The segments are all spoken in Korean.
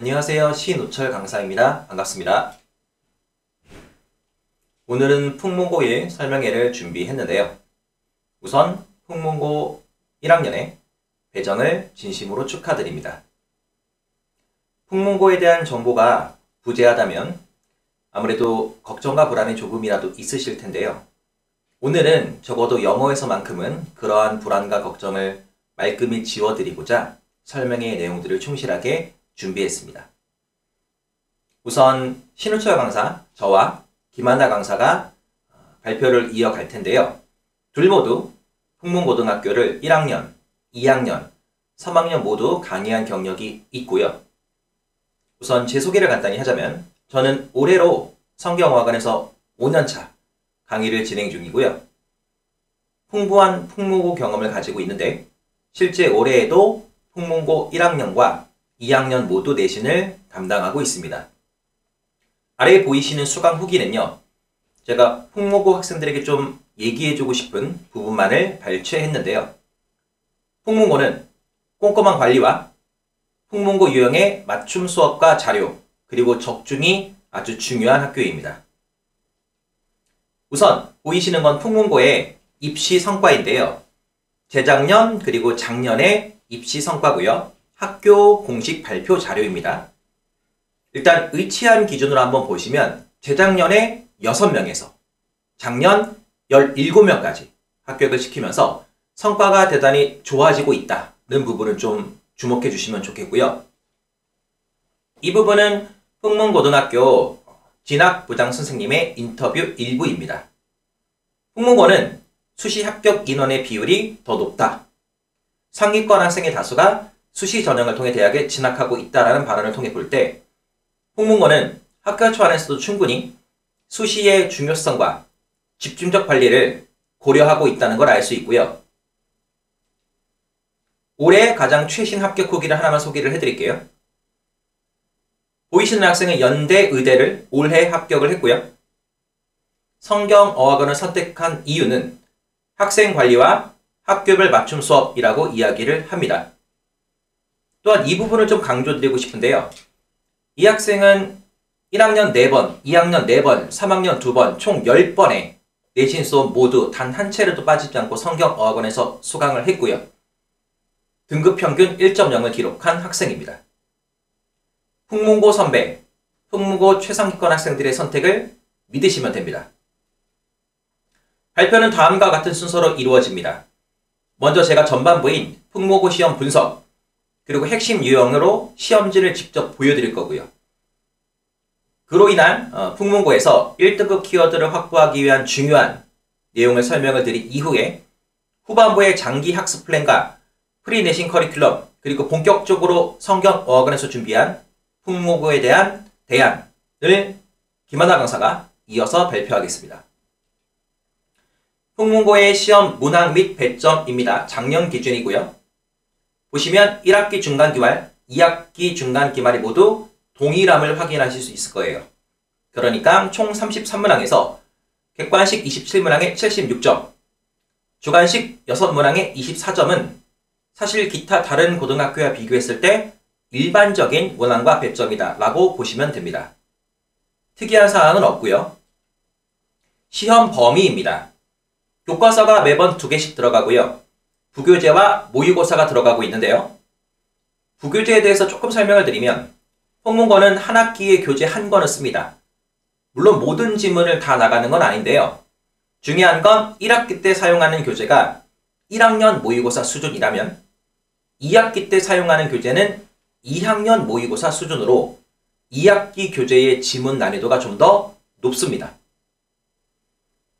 안녕하세요. 신우철 강사입니다. 반갑습니다. 오늘은 풍문고의 설명회를 준비했는데요. 우선 풍문고 1학년의 배정을 진심으로 축하드립니다. 풍문고에 대한 정보가 부재하다면 아무래도 걱정과 불안이 조금이라도 있으실 텐데요. 오늘은 적어도 영어에서만큼은 그러한 불안과 걱정을 말끔히 지워드리고자 설명의 내용들을 충실하게 준비했습니다. 우선 신우철 강사, 저와 김한나 강사가 발표를 이어갈 텐데요. 둘 모두 풍문고등학교를 1학년, 2학년, 3학년 모두 강의한 경력이 있고요. 우선 제 소개를 간단히 하자면 저는 올해로 성경어학원에서 5년차 강의를 진행 중이고요. 풍부한 풍문고 경험을 가지고 있는데 실제 올해에도 풍문고 1학년과 2학년 모두 내신을 담당하고 있습니다. 아래에 보이시는 수강 후기는요. 제가 풍문고 학생들에게 좀 얘기해주고 싶은 부분만을 발췌했는데요. 풍문고는 꼼꼼한 관리와 풍문고 유형의 맞춤 수업과 자료, 그리고 적중이 아주 중요한 학교입니다. 우선 보이시는 건 풍문고의 입시 성과인데요. 재작년 그리고 작년의 입시 성과고요. 학교 공식 발표 자료입니다. 일단 의치한 기준으로 한번 보시면 재작년에 6명에서 작년 17명까지 합격을 시키면서 성과가 대단히 좋아지고 있다는 부분을 좀 주목해 주시면 좋겠고요. 이 부분은 풍문고등학교 진학부장 선생님의 인터뷰 일부입니다. 풍문고는 수시 합격 인원의 비율이 더 높다. 상위권 학생의 다수가 수시 전형을 통해 대학에 진학하고 있다라는 발언을 통해 볼 때 풍문고는 학교 안에서도 충분히 수시의 중요성과 집중적 관리를 고려하고 있다는 걸 알 수 있고요. 올해 가장 최신 합격 후기를 하나만 소개를 해드릴게요. 보이시는 학생은 연대 의대를 올해 합격을 했고요. 성경어학원을 선택한 이유는 학생 관리와 학교별 맞춤 수업이라고 이야기를 합니다. 또한 이 부분을 좀 강조드리고 싶은데요. 이 학생은 1학년 4번, 2학년 4번, 3학년 2번, 총 10번의 내신 수업 모두 단 한 차례도 빠지지 않고 성경어학원에서 수강을 했고요. 등급 평균 1.0을 기록한 학생입니다. 풍문고 선배, 풍문고 최상위권 학생들의 선택을 믿으시면 됩니다. 발표는 다음과 같은 순서로 이루어집니다. 먼저 제가 전반부인 풍문고 시험 분석, 그리고 핵심 유형으로 시험지를 직접 보여드릴 거고요. 그로 인한 풍문고에서 1등급 키워드를 확보하기 위한 중요한 내용을 설명을 드린 이후에 후반부의 장기 학습 플랜과 프리내신 커리큘럼, 그리고 본격적으로 성경어학원에서 준비한 풍문고에 대한 대안을 김한나 강사가 이어서 발표하겠습니다. 풍문고의 시험 문항 및 배점입니다. 작년 기준이고요. 보시면 1학기 중간기말, 2학기 중간기말이 모두 동일함을 확인하실 수 있을 거예요. 그러니까 총 33문항에서 객관식 27문항에 76점, 주관식 6문항에 24점은 사실 기타 다른 고등학교와 비교했을 때 일반적인 문항과 배점이다 라고 보시면 됩니다. 특이한 사항은 없고요. 시험 범위입니다. 교과서가 매번 2개씩 들어가고요. 부교재와 모의고사가 들어가고 있는데요. 부교재에 대해서 조금 설명을 드리면 풍문고는 한 학기에 교재 한 권을 씁니다. 물론 모든 지문을 다 나가는 건 아닌데요. 중요한 건 1학기 때 사용하는 교재가 1학년 모의고사 수준이라면 2학기 때 사용하는 교재는 2학년 모의고사 수준으로 2학기 교재의 지문 난이도가 좀 더 높습니다.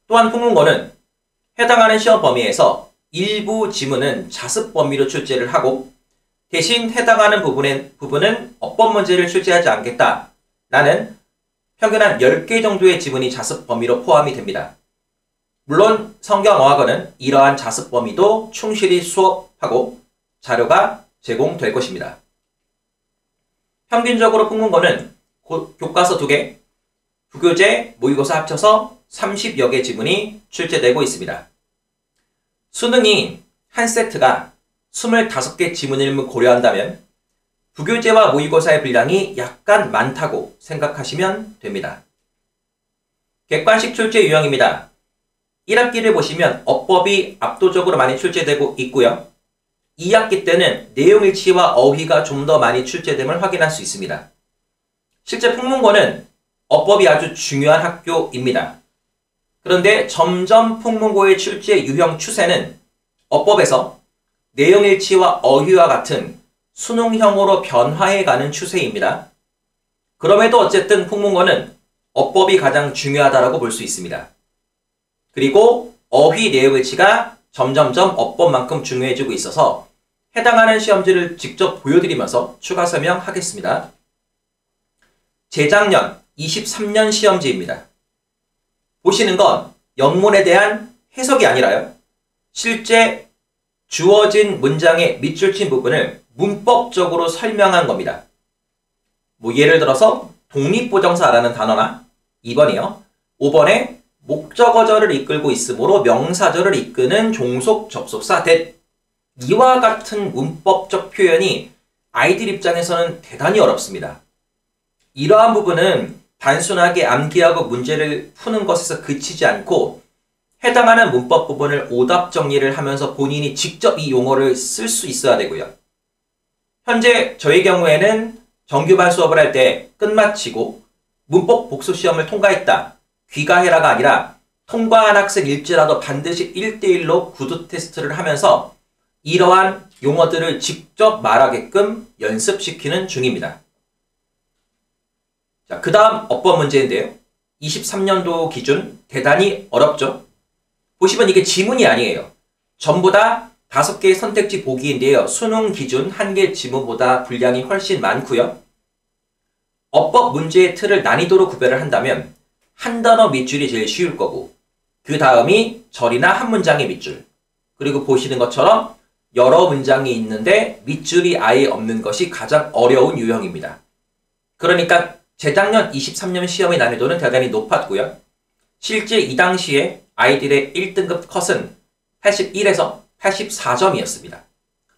또한 풍문고는 해당하는 시험 범위에서 일부 지문은 자습 범위로 출제를 하고 대신 해당하는 부분은 어법 문제를 출제하지 않겠다라는 평균 한 10개 정도의 지문이 자습 범위로 포함이 됩니다. 물론 성경어학원은 이러한 자습 범위도 충실히 수업하고 자료가 제공될 것입니다. 평균적으로 풍문고는 교과서 2개, 부교재, 모의고사 합쳐서 30여 개 지문이 출제되고 있습니다. 수능이 한 세트가 25개 지문 일문 고려한다면 부교재와 모의고사의 분량이 약간 많다고 생각하시면 됩니다. 객관식 출제 유형입니다. 1학기를 보시면 어법이 압도적으로 많이 출제되고 있고요. 2학기 때는 내용일치와 어휘가 좀 더 많이 출제됨을 확인할 수 있습니다. 실제 풍문고는 어법이 아주 중요한 학교입니다. 그런데 점점 풍문고의 출제 유형 추세는 어법에서 내용일치와 어휘와 같은 수능형으로 변화해가는 추세입니다. 그럼에도 어쨌든 풍문고는 어법이 가장 중요하다고 볼 수 있습니다. 그리고 어휘 내용일치가 점점점 어법만큼 중요해지고 있어서 해당하는 시험지를 직접 보여드리면서 추가 설명하겠습니다. 재작년 23년 시험지입니다. 보시는 건 영문에 대한 해석이 아니라요. 실제 주어진 문장의 밑줄 친 부분을 문법적으로 설명한 겁니다. 뭐 예를 들어서 독립보정사라는 단어나 2번이요. 5번에 목적어절을 이끌고 있으므로 명사절을 이끄는 종속 접속사 that 이와 같은 문법적 표현이 아이들 입장에서는 대단히 어렵습니다. 이러한 부분은 단순하게 암기하고 문제를 푸는 것에서 그치지 않고 해당하는 문법 부분을 오답 정리를 하면서 본인이 직접 이 용어를 쓸 수 있어야 되고요. 현재 저희 경우에는 정규반 수업을 할 때 끝마치고 문법 복수 시험을 통과했다. 귀가해라가 아니라 통과한 학생일지라도 반드시 1대1로 구두 테스트를 하면서 이러한 용어들을 직접 말하게끔 연습시키는 중입니다. 자, 그 다음 어법 문제인데요. 23년도 기준 대단히 어렵죠. 보시면 이게 지문이 아니에요. 전부 다 5개의 선택지 보기인데요. 수능 기준 1개 지문보다 분량이 훨씬 많고요. 어법 문제의 틀을 난이도로 구별을 한다면 한 단어 밑줄이 제일 쉬울 거고 그 다음이 절이나 한 문장의 밑줄 그리고 보시는 것처럼 여러 문장이 있는데 밑줄이 아예 없는 것이 가장 어려운 유형입니다. 그러니까 재작년 23년 시험의 난이도는 대단히 높았고요. 실제 이 당시에 아이들의 1등급 컷은 81에서 84점이었습니다.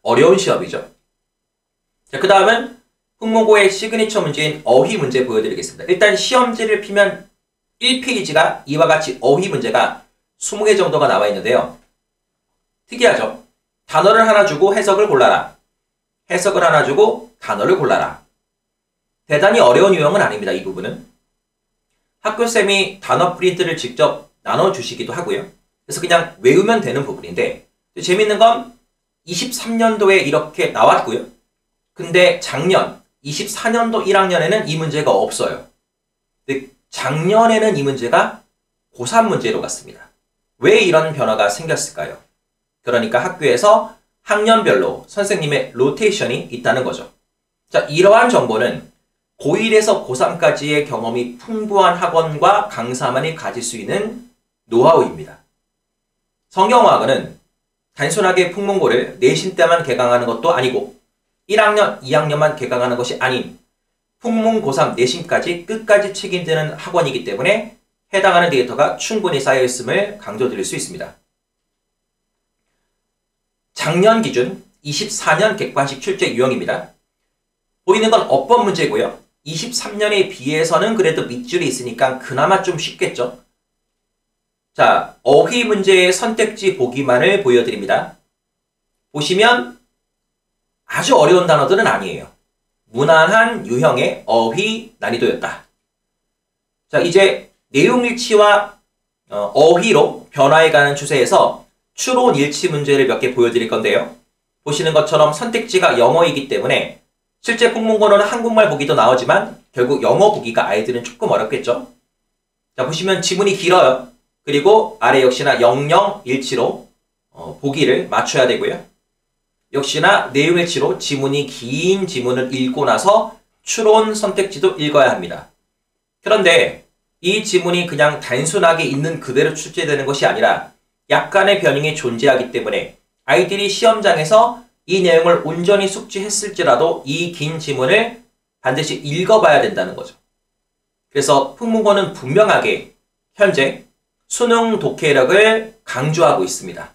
어려운 시험이죠. 자, 그 다음은 풍문고의 시그니처 문제인 어휘 문제 보여드리겠습니다. 일단 시험지를 피면 1페이지가 이와 같이 어휘 문제가 20개 정도가 나와 있는데요. 특이하죠? 단어를 하나 주고 해석을 골라라. 해석을 하나 주고 단어를 골라라. 대단히 어려운 유형은 아닙니다. 이 부분은. 학교쌤이 단어 프린트를 직접 나눠주시기도 하고요. 그래서 그냥 외우면 되는 부분인데 재밌는 건 23년도에 이렇게 나왔고요. 근데 작년 24년도 1학년에는 이 문제가 없어요. 근데 작년에는 이 문제가 고3 문제로 갔습니다. 왜 이런 변화가 생겼을까요? 그러니까 학교에서 학년별로 선생님의 로테이션이 있다는 거죠. 자, 이러한 정보는 고1에서 고3까지의 경험이 풍부한 학원과 강사만이 가질 수 있는 노하우입니다. 성경화학은 단순하게 풍문고를 내신 때만 개강하는 것도 아니고 1학년, 2학년만 개강하는 것이 아닌 풍문 고3 내신까지 끝까지 책임지는 학원이기 때문에 해당하는 데이터가 충분히 쌓여있음을 강조드릴 수 있습니다. 작년 기준 24년 객관식 출제 유형입니다. 보이는 건 어법 문제고요. 23년에 비해서는 그래도 밑줄이 있으니까 그나마 좀 쉽겠죠. 자, 어휘 문제의 선택지 보기만을 보여드립니다. 보시면 아주 어려운 단어들은 아니에요. 무난한 유형의 어휘 난이도였다. 자, 이제 내용일치와 어휘로 변화해가는 추세에서 추론 일치 문제를 몇 개 보여드릴 건데요. 보시는 것처럼 선택지가 영어이기 때문에 실제 풍문고는 한국말 보기도 나오지만 결국 영어 보기가 아이들은 조금 어렵겠죠. 자, 보시면 지문이 길어요. 그리고 아래 역시나 00일치로 보기를 맞춰야 되고요. 역시나 내용일치로 지문이 긴 지문을 읽고 나서 추론 선택지도 읽어야 합니다. 그런데 이 지문이 그냥 단순하게 있는 그대로 출제되는 것이 아니라 약간의 변형이 존재하기 때문에 아이들이 시험장에서 이 내용을 온전히 숙지했을지라도 이 긴 지문을 반드시 읽어봐야 된다는 거죠. 그래서 풍문고는 분명하게 현재 수능 독해력을 강조하고 있습니다.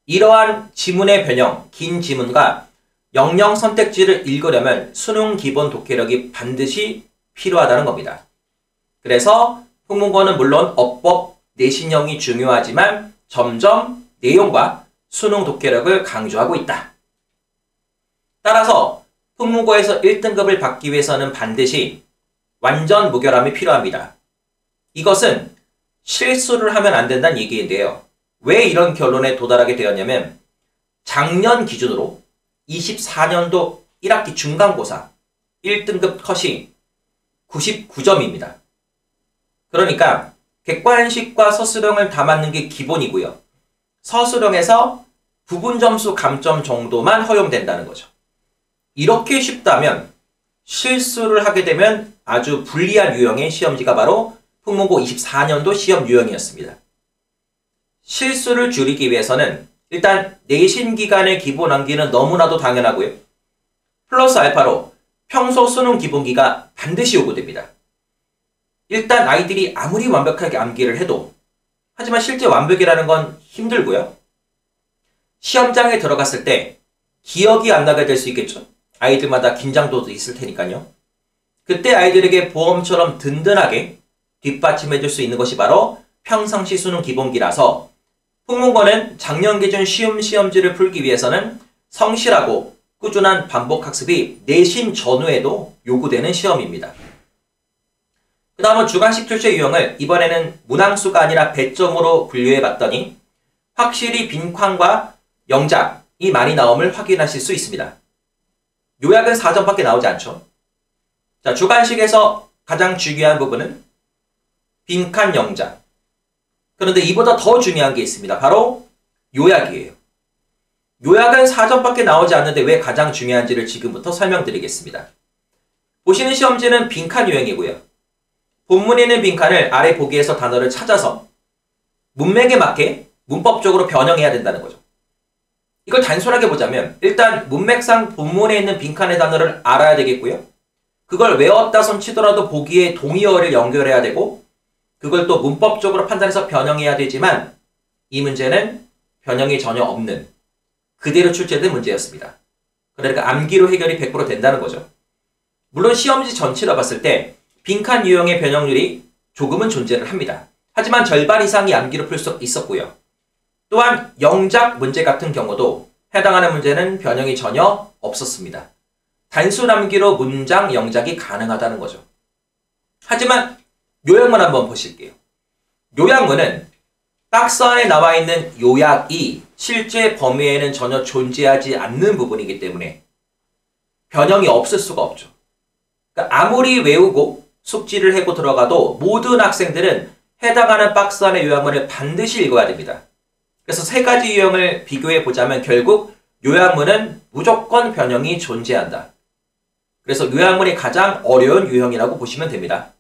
이러한 지문의 변형, 긴 지문과 영영 선택지를 읽으려면 수능 기본 독해력이 반드시 필요하다는 겁니다. 그래서 풍문고는 물론 어법, 내신형이 중요하지만 점점 내용과 수능 독해력을 강조하고 있다. 따라서 풍문고에서 1등급을 받기 위해서는 반드시 완전 무결함이 필요합니다. 이것은 실수를 하면 안 된다는 얘기인데요. 왜 이런 결론에 도달하게 되었냐면 작년 기준으로 24년도 1학기 중간고사 1등급 컷이 99점입니다. 그러니까 객관식과 서술형을 다 맞는 게 기본이고요. 서술형에서 부분 점수 감점 정도만 허용된다는 거죠. 이렇게 쉽다면 실수를 하게 되면 아주 불리한 유형의 시험지가 바로 풍문고 24년도 시험 유형이었습니다. 실수를 줄이기 위해서는 일단 내신 기간의 기본 암기는 너무나도 당연하고요. 플러스 알파로 평소 수능 기본기가 반드시 요구됩니다. 일단 아이들이 아무리 완벽하게 암기를 해도 하지만 실제 완벽이라는 건 힘들고요. 시험장에 들어갔을 때 기억이 안 나게 될 수 있겠죠. 아이들마다 긴장도도 있을 테니까요. 그때 아이들에게 보험처럼 든든하게 뒷받침해 줄 수 있는 것이 바로 평상시 수능 기본기라서 풍문고는 작년 기준 시험지를 풀기 위해서는 성실하고 꾸준한 반복 학습이 내신 전후에도 요구되는 시험입니다. 그 다음은 주관식 출제 유형을 이번에는 문항수가 아니라 배점으로 분류해 봤더니 확실히 빈칸과 영작이 많이 나옴을 확인하실 수 있습니다. 요약은 4점밖에 나오지 않죠. 자, 주관식에서 가장 중요한 부분은 빈칸 영작. 그런데 이보다 더 중요한 게 있습니다. 바로 요약이에요. 요약은 4점밖에 나오지 않는데 왜 가장 중요한지를 지금부터 설명드리겠습니다. 보시는 시험지는 빈칸 유형이고요. 본문에 있는 빈칸을 아래 보기에서 단어를 찾아서 문맥에 맞게 문법적으로 변형해야 된다는 거죠. 이걸 단순하게 보자면 일단 문맥상 본문에 있는 빈칸의 단어를 알아야 되겠고요. 그걸 외웠다 손 치더라도 보기에 동의어를 연결해야 되고 그걸 또 문법적으로 판단해서 변형해야 되지만 이 문제는 변형이 전혀 없는 그대로 출제된 문제였습니다. 그러니까 암기로 해결이 100% 된다는 거죠. 물론 시험지 전체로 봤을 때 빈칸 유형의 변형률이 조금은 존재를 합니다. 하지만 절반 이상이 암기로 풀 수 있었고요. 또한 영작 문제 같은 경우도 해당하는 문제는 변형이 전혀 없었습니다. 단순 암기로 문장 영작이 가능하다는 거죠. 하지만 요약문 한번 보실게요. 요약문은 박스 안에 나와 있는 요약이 실제 범위에는 전혀 존재하지 않는 부분이기 때문에 변형이 없을 수가 없죠. 그러니까 아무리 외우고 숙지를 하고 들어가도 모든 학생들은 해당하는 박스 안의 요약문을 반드시 읽어야 됩니다. 그래서 세 가지 유형을 비교해 보자면 결국 요약문은 무조건 변형이 존재한다. 그래서 요약문이 가장 어려운 유형이라고 보시면 됩니다.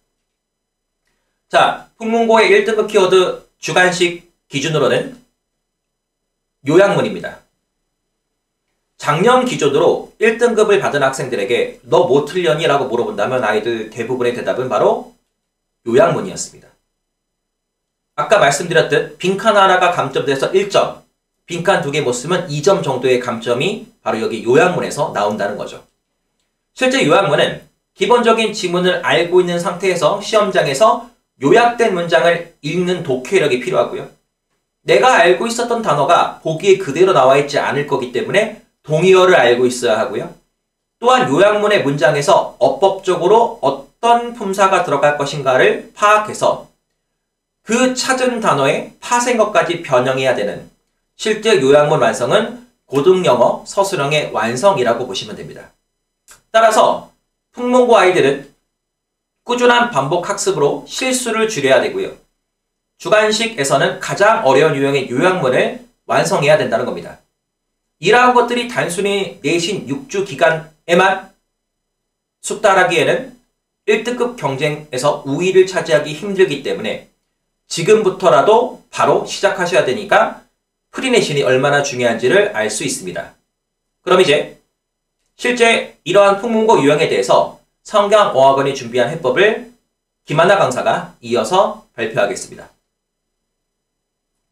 자, 풍문고의 1등급 키워드 주관식 기준으로는 요약문입니다. 작년 기준으로 1등급을 받은 학생들에게 너 뭐 틀렸니? 라고 물어본다면 아이들 대부분의 대답은 바로 요약문이었습니다. 아까 말씀드렸듯 빈칸 하나가 감점돼서 1점, 빈칸 2개 못 쓰면 2점 정도의 감점이 바로 여기 요약문에서 나온다는 거죠. 실제 요약문은 기본적인 지문을 알고 있는 상태에서 시험장에서 요약된 문장을 읽는 독해력이 필요하고요. 내가 알고 있었던 단어가 보기에 그대로 나와 있지 않을 거기 때문에 동의어를 알고 있어야 하고요. 또한 요약문의 문장에서 어법적으로 어떤 품사가 들어갈 것인가를 파악해서 그 찾은 단어의 파생어까지 변형해야 되는 실제 요약문 완성은 고등영어 서술형의 완성이라고 보시면 됩니다. 따라서 풍문고 아이들은 꾸준한 반복 학습으로 실수를 줄여야 되고요. 주관식에서는 가장 어려운 유형의 요약문을 완성해야 된다는 겁니다. 이러한 것들이 단순히 내신 6주 기간에만 숙달하기에는 1등급 경쟁에서 우위를 차지하기 힘들기 때문에 지금부터라도 바로 시작하셔야 되니까 프리내신이 얼마나 중요한지를 알 수 있습니다. 그럼 이제 실제 이러한 풍문고 유형에 대해서 성경어학원이 준비한 해법을 김하나 강사가 이어서 발표하겠습니다.